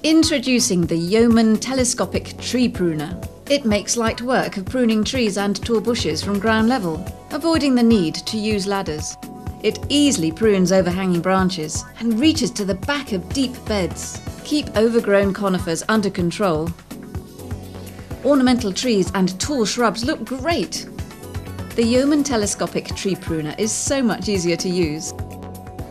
Introducing the Yeoman Telescopic Tree Pruner. It makes light work of pruning trees and tall bushes from ground level, avoiding the need to use ladders. It easily prunes overhanging branches and reaches to the back of deep beds. Keep overgrown conifers under control. Ornamental trees and tall shrubs look great. The Yeoman Telescopic Tree Pruner is so much easier to use.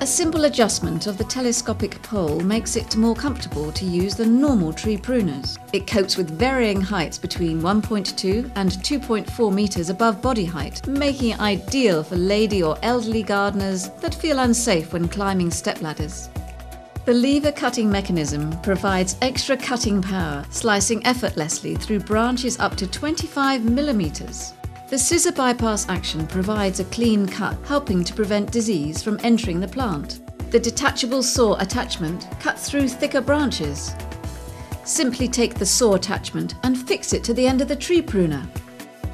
A simple adjustment of the telescopic pole makes it more comfortable to use than normal tree pruners. It copes with varying heights between 1.2 and 2.4 metres above body height, making it ideal for lady or elderly gardeners that feel unsafe when climbing stepladders. The lever cutting mechanism provides extra cutting power, slicing effortlessly through branches up to 25 millimetres. The scissor bypass action provides a clean cut, helping to prevent disease from entering the plant. The detachable saw attachment cuts through thicker branches. Simply take the saw attachment and fix it to the end of the tree pruner.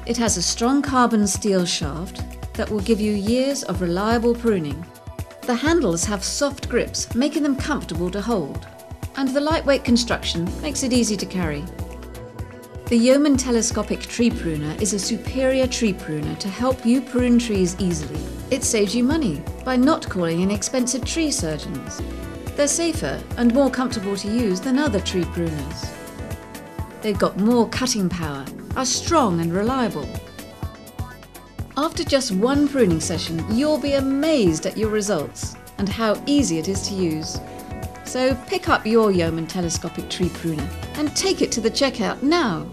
It has a strong carbon steel shaft that will give you years of reliable pruning. The handles have soft grips, making them comfortable to hold, and the lightweight construction makes it easy to carry. The Yeoman Telescopic Tree Pruner is a superior tree pruner to help you prune trees easily. It saves you money by not calling in expensive tree surgeons. They're safer and more comfortable to use than other tree pruners. They've got more cutting power, are strong and reliable. After just one pruning session, you'll be amazed at your results and how easy it is to use. So pick up your Yeoman Telescopic Tree Pruner and take it to the checkout now.